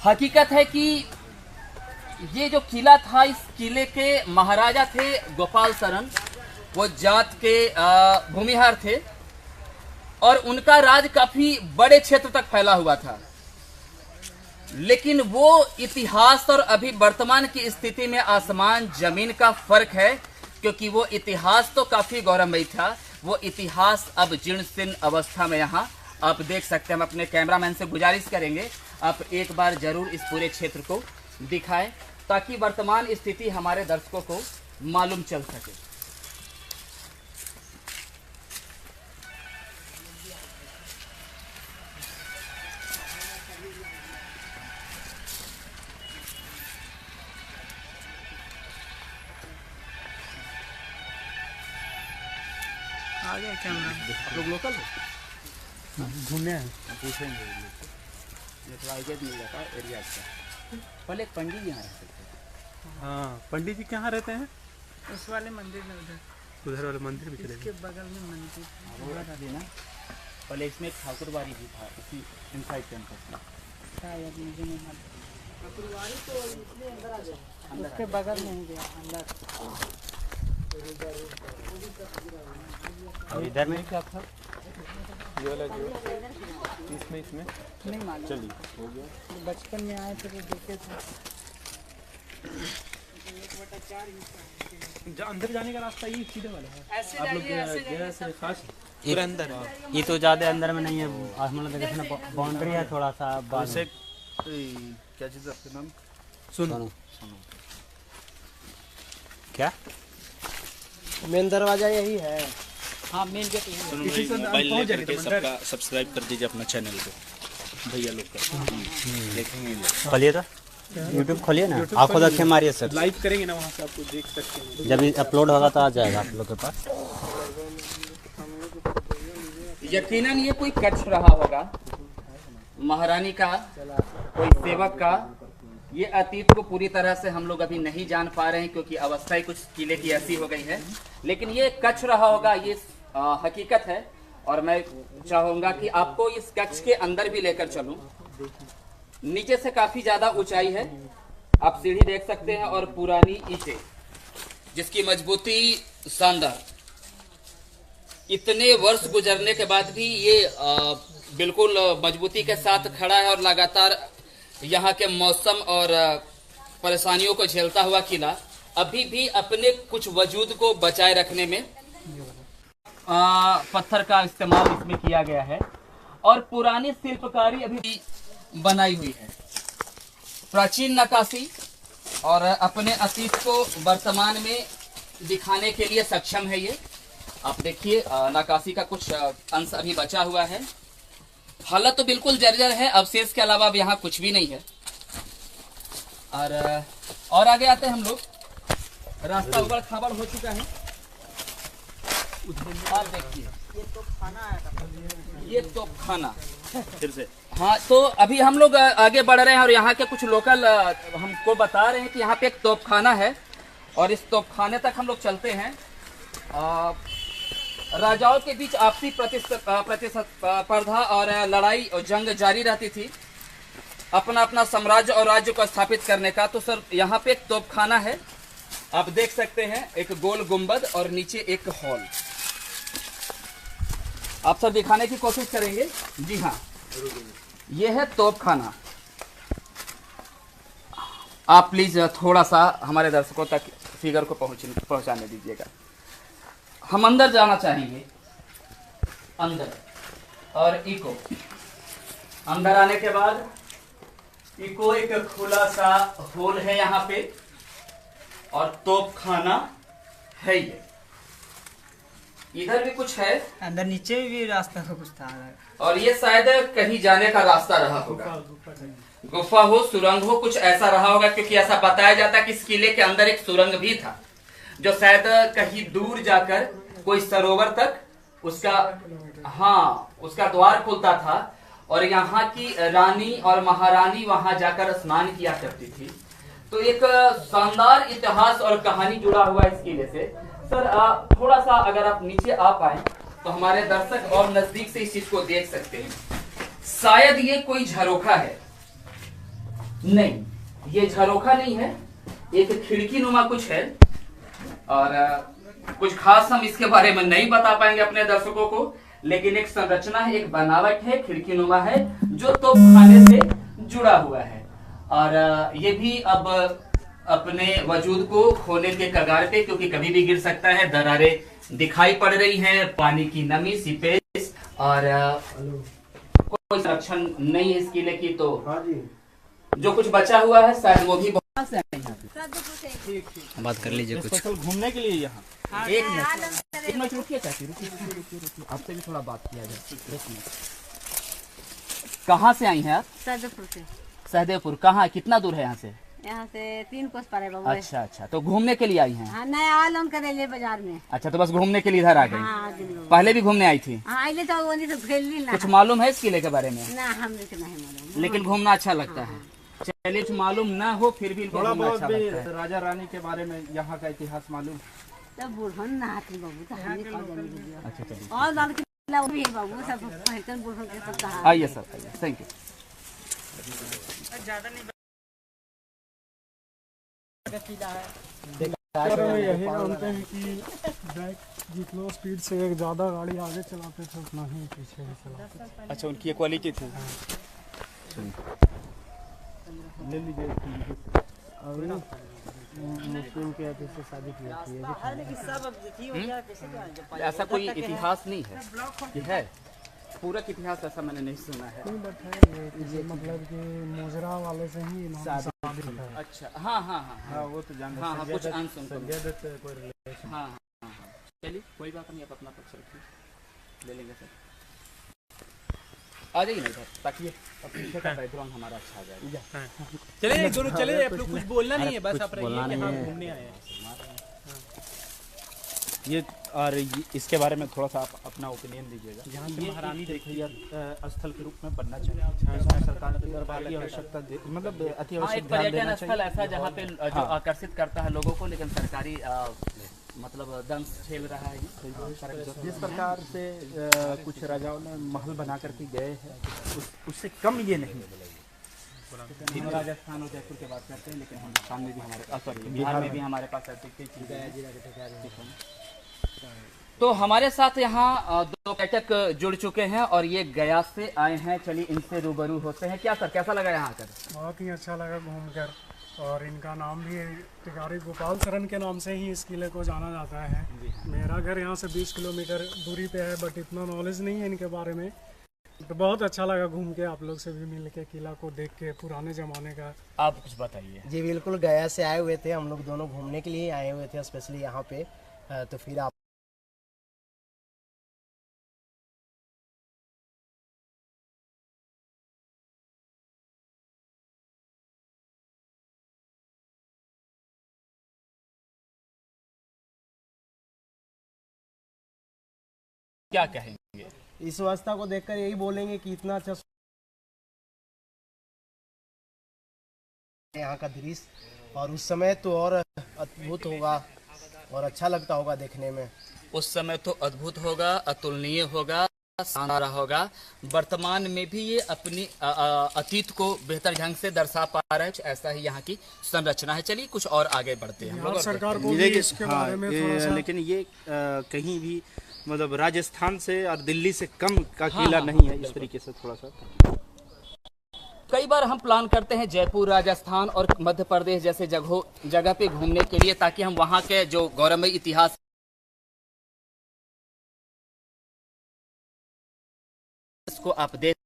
हकीकत है कि ये जो किला था, इस किले के महाराजा थे गोपाल सरन। वो जाट के भूमिहार थे और उनका राज काफी बड़े क्षेत्र तक फैला हुआ था। लेकिन वो इतिहास और अभी वर्तमान की स्थिति में आसमान जमीन का फर्क है, क्योंकि वो इतिहास तो काफी गौरवमयी था। वो इतिहास अब जीर्ण शीर्ण अवस्था में यहाँ आप देख सकते हैं। हम अपने कैमरामैन से गुजारिश करेंगे आप एक बार जरूर इस पूरे क्षेत्र को दिखाएं, ताकि वर्तमान स्थिति हमारे दर्शकों को मालूम चल सके। आ गया कैमरा। आप लोग लोकल हो? घूमने हैं। पूछेंगे नेटवर्क मिल जाता है एरिया का। पहले एक पंडित यहाँ रहते थे। हाँ, पंडित जी कहाँ रहते हैं? उस वाले मंदिर में उधर वाले मंदिर में चले इसके बगल में मंदिर ना। पहले इसमें एक ठाकुरबाड़ी भी था, इसी इनसाइड कैंपस में। शायद मुझे नहीं मालूम। ठाकुरबाड़ी तो इसलिए अंदर आ गया, उसके बगल में ही गया अंदर। अब इधर में क्या था? ये वाला जो इसमें नहीं मालूम। चलिए हो गया। बचपन में आए थे तो देखे थे। अंदर जाने का रास्ता ये सीधे वाला है। ऐसे आप लोग जाइए, ऐसे गया से खास पूरे अंदर ये तो ज़्यादा अंदर में नहीं है। आसमान देखना बाउंड्री है थोड़ा सा वैसे क्या चीज़ आपका नाम? सुनो क्या मेन दरवाजा यही है। हाँ, मेन गेट इसी से मोबाइल पहुंच लेकर जाएंगे के तो मंदिर। सबका सब्सक्राइब कर दीजिए अपना चैनल को भैया लोग का देखेंगे लोग। खोलिए तो यूट्यूब खोलिए ना, आप खुद अच्छे मारिए सर। लाइव करेंगे ना, वहाँ से आपको देख सकते हैं। जब अपलोड होगा तो आ जाएगा आप लोग के पास। यकीनन ये कोई कक्ष रहा होगा महारानी का, कोई सेवक का। ये अतीत को पूरी तरह से हम लोग अभी नहीं जान पा रहे हैं, क्योंकि अवस्था ही कुछ किले की ऐसी हो गई है। लेकिन ये कक्ष रहा होगा, ये हकीकत है। और मैं चाहूंगा कि आपको इस कक्ष के अंदर भी लेकर चलूं। नीचे से काफी ज्यादा ऊंचाई है, आप सीढ़ी देख सकते हैं, और पुरानी ईंटें जिसकी मजबूती शानदार। इतने वर्ष गुजरने के बाद भी ये बिल्कुल मजबूती के साथ खड़ा है, और लगातार यहाँ के मौसम और परेशानियों को झेलता हुआ किला अभी भी अपने कुछ वजूद को बचाए रखने में पत्थर का इस्तेमाल इसमें किया गया है। और पुरानी शिल्पकारी अभी भी बनाई हुई है, प्राचीन नक्काशी, और अपने अतीत को वर्तमान में दिखाने के लिए सक्षम है। ये आप देखिए, नक्काशी का कुछ अंश अभी बचा हुआ है। हालत तो बिल्कुल जर्जर है, अवशेष के अलावा अब यहाँ कुछ भी नहीं है। और आगे आते हैं हम लोग। रास्ता उबड़ खाबड़ हो चुका है। आप देखिए, ये तोपखाना फिर से हाँ, तो अभी हम लोग आगे बढ़ रहे हैं, और यहाँ के कुछ लोकल हमको बता रहे हैं कि यहाँ पे एक तोपखाना है, और इस तोपखाने तक हम लोग चलते हैं। राजाओं के बीच आपसी प्रतिस्पर्धा और लड़ाई और जंग जारी रहती थी, अपना अपना साम्राज्य और राज्य को स्थापित करने का। तो सर, यहाँ पे एक तोपखाना है, आप देख सकते हैं, एक गोल गुंबद और नीचे एक हॉल। आप सर दिखाने की कोशिश करेंगे। जी हाँ, ये है तोपखाना। आप प्लीज थोड़ा सा हमारे दर्शकों तक फिगर को पहुंचाने दीजिएगा। हम अंदर जाना चाहेंगे, अंदर। और इको अंदर आने के बाद इको एक खुला सा होल है यहाँ पे, और तोपखाना है ये। इधर भी कुछ है, अंदर नीचे भी रास्ता का कुछ था। और ये शायद कहीं जाने का रास्ता रहा होगा, गुफा हो, सुरंग हो, कुछ ऐसा रहा होगा। क्योंकि ऐसा बताया जाता है कि इस किले के अंदर एक सुरंग भी था, जो शायद कहीं दूर जाकर कोई सरोवर तक उसका द्वार खुलता था, और यहाँ की रानी और महारानी वहां जाकर स्नान किया करती थी। तो एक शानदार इतिहास और कहानी जुड़ा हुआ है इस किले से। सर, थोड़ा सा अगर आप नीचे आ पाए तो हमारे दर्शक और नजदीक से इस चीज को देख सकते हैं। शायद ये कोई झरोखा है, नहीं, ये झरोखा नहीं है, एक खिड़की नुमा कुछ है। और कुछ खास हम इसके बारे में नहीं बता पाएंगे अपने दर्शकों को, लेकिन एक संरचना है, एक बनावट है, खिड़की नुमा है, जो तोपखाने से जुड़ा हुआ है। और ये भी अब अपने वजूद को खोने के कगार पे, क्योंकि कभी भी गिर सकता है। दरारें दिखाई पड़ रही हैं, पानी की नमी, सीपेज, और कोई संरक्षण नहीं है इस किले की। तो जो कुछ बचा हुआ है शायद वो भी बहुत से आए हैं। बात कर लीजिए कुछ। स्पेशल घूमने के लिए यहाँ। एक मिनट रुकिए चाची, रुकिए, आपसे भी थोड़ा बात किया जाए। एक मिनट, कहाँ से आई हैं आप? सहदेवपुर से। सहदेवपुर कहाँ, कितना दूर है यहाँ से? यहाँ से 3 कोस पर है बाबू। अच्छा अच्छा, तो घूमने के लिए आई हैं? हाँ, नया आलम करे ले बाजार में। अच्छा, तो बस घूमने के लिए इधर आ गई? हाँ, दिन लोग। पहले भी घूमने आई थी? हाँ, आइले तो वो नहीं तो खेल ली ना। कुछ मालूम है इस किले के बारे में? ना, हमने तो नहीं मालूम। लेकिन घूमना अच्छा लगता है। चलिए, कुछ मालूम ना हो फिर भी थोड़ा घूमना बहुत अच्छा भी लगता है। राजा रानी के बारे में यहाँ का इतिहास मालूम। तो बुढ़न ना आती बाबू, तो हमने कहा जाने अच्छा चलिए, और लाल किला भी है बाबू, सब पहचान बुढ़न के सब कहा। आइए सर, आइए, थैंक यू। यही जानते हैं कि बाइक जितना स्पीड से एक ज़्यादा गाड़ी आगे चलाते थे उतना ही पीछे भी चलाते थे। अच्छा, उनकी ये क्वालिटी थी। ले लीजिए। मुस्लिम के अति से शादी की जाती है। ऐसा कोई इतिहास नहीं है, ये है पूरा इतिहास, ऐसा मैंने नहीं सुना है। नहीं बट है ये मतलब कि मुजरा वाले से ही शादी है। अच्छा, हाँ हाँ हाँ हाँ, वो तो जान हाँ हाँ, कुछ अंश सुनता हूँ। संजय दत्त कोई रिलेशन। हाँ हाँ हाँ, चलिए कोई बात नहीं, आप अपना पक्ष रखिए, ले लेंगे सर। आ जाइए ना इधर, ताकि ये पीछे का बैकग्राउंड हमारा अच्छा आ जाएगा। चले दोनों चले, आप लोग कुछ बोलना नहीं है, बस आप रहिए कि हाँ घूमने आए हैं। ये और इसके बारे में थोड़ा सा आप अपना ओपिनियन दीजिएगा। यहाँ की महारानी देखिए स्थल के रूप में बनना चाहिए। इसमें सरकार की दरबार की आवश्यकता मतलब अति हाँ, आवश्यक एक ध्यान देना पर्यटन स्थल चाहिए। ऐसा जहाँ पे जो आकर्षित करता है लोगों को, लेकिन सरकारी मतलब दंश खेल रहा है। जिस प्रकार से कुछ राजाओं ने महल बना करके गए हैं, उससे कम ये नहीं। तीनों राजस्थान और जयपुर की बात करते हैं, लेकिन हिंदुस्तान में भी हमारे, सॉरी, बिहार में भी हमारे पास ऐसी चीजें हैं। तो हमारे साथ यहाँ 2 पर्यटक जुड़ चुके हैं और ये गया से आए हैं। चलिए इनसे रूबरू होते हैं। क्या सर, कैसा लगा यहाँ आकर? बहुत ही अच्छा लगा घूमकर, और इनका नाम भी टिकारी गोपाल शरण के नाम से ही इस किले को जाना जाता है। मेरा घर यहाँ से 20 किलोमीटर दूरी पे है, बट इतना नॉलेज नहीं है इनके बारे में। तो बहुत अच्छा लगा घूम के, आप लोग से भी मिल के, किला को देख के, पुराने ज़माने का। आप कुछ बताइए। जी बिल्कुल, गया से आए हुए थे हम लोग, दोनों घूमने के लिए आए हुए थे स्पेशली यहाँ पे। तो फिर आप क्या कहेंगे? इस व्यवस्था को देखकर यही बोलेंगे कि इतना अच्छा यहाँ का दृश्य, और उस समय तो और अद्भुत होगा और अच्छा लगता होगा देखने में। उस समय तो अद्भुत होगा, अतुलनीय होगा, शानदार होगा। वर्तमान में भी ये अपनी अतीत को बेहतर ढंग से दर्शा पा रहा है। ऐसा ही यहाँ की संरचना है। चलिए कुछ और आगे बढ़ते हैं हम लोग। सरकार को भी इसके बारे में थोड़ा सा, लेकिन ये कहीं भी मतलब राजस्थान से और दिल्ली से कम का किला नहीं है। इस तरीके से थोड़ा सा कई बार हम प्लान करते हैं जयपुर, राजस्थान और मध्य प्रदेश जैसे जगह पे घूमने के लिए, ताकि हम वहाँ के जो गौरवमय इतिहास को आप देख,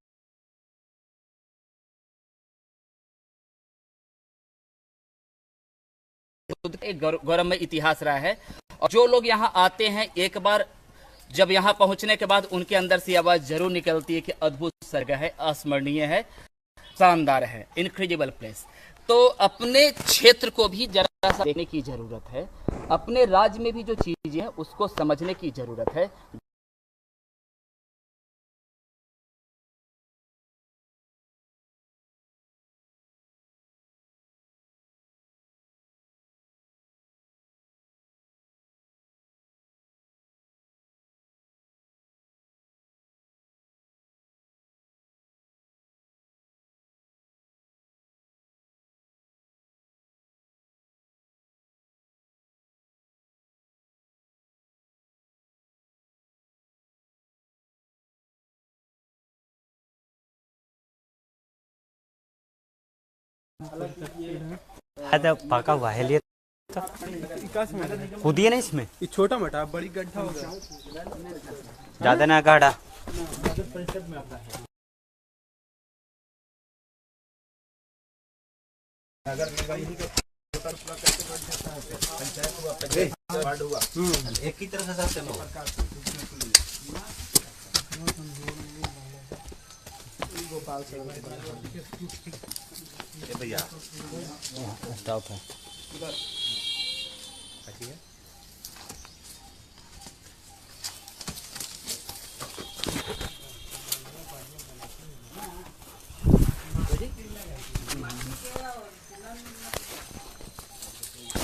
एक गौरवमय इतिहास रहा है। और जो लोग यहाँ आते हैं, एक बार जब यहाँ पहुंचने के बाद उनके अंदर से आवाज जरूर निकलती है कि अद्भुत जगह है, अस्मरणीय है, शानदार है, इनक्रेडिबल प्लेस। तो अपने क्षेत्र को भी जरा सा देखने की जरूरत है, अपने राज्य में भी जो चीजें हैं उसको समझने की जरूरत है। है तो पका हुआ है लिए तो कूदिए ना इसमें, ये छोटा मोटा बड़ी गड्ढा होगा, ज्यादा ना गाढ़ा। एक ही तरह से सबसे भैया स्टॉप है।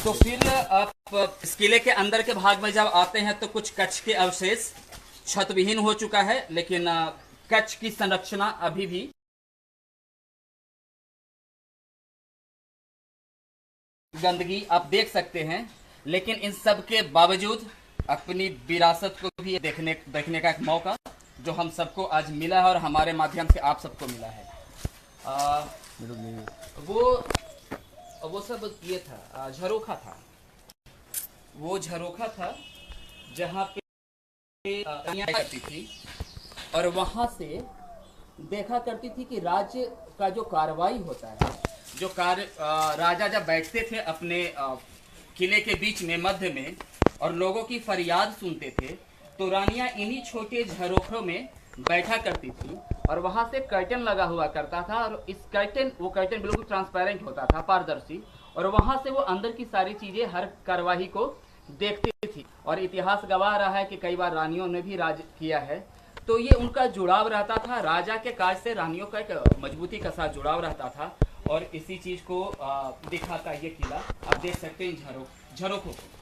तो फिर आप इस किले के अंदर के भाग में जब आते हैं तो कुछ कच्छ के अवशेष छत विहीन हो चुका है, लेकिन कच्छ की संरचना अभी भी गंदगी आप देख सकते हैं। लेकिन इन सब के बावजूद अपनी विरासत को भी देखने का एक मौका जो हम सबको आज मिला है और हमारे माध्यम से आप सबको मिला है। वो सब ये था, झरोखा था, वो झरोखा था जहाँ पे करती थी और वहाँ से देखा करती थी कि राज्य का जो कार्रवाई होता है, जो राजा जब बैठते थे अपने किले के बीच में मध्य में और लोगों की फरियाद सुनते थे, तो रानियां इन्हीं छोटे झरोखों में बैठा करती थी और वहां से कर्टन लगा हुआ करता था और वो कर्टन बिल्कुल ट्रांसपेरेंट होता था, पारदर्शी, और वहां से वो अंदर की सारी चीजें हर कार्यवाही को देखती थी। और इतिहास गवाह रहा है कि कई बार रानियों ने भी राज किया है, तो ये उनका जुड़ाव रहता था राजा के काज से, रानियों का एक मजबूती का साथ जुड़ाव रहता था और इसी चीज को दिखाता ये किला। आप देख सकते हैं झरोखों को।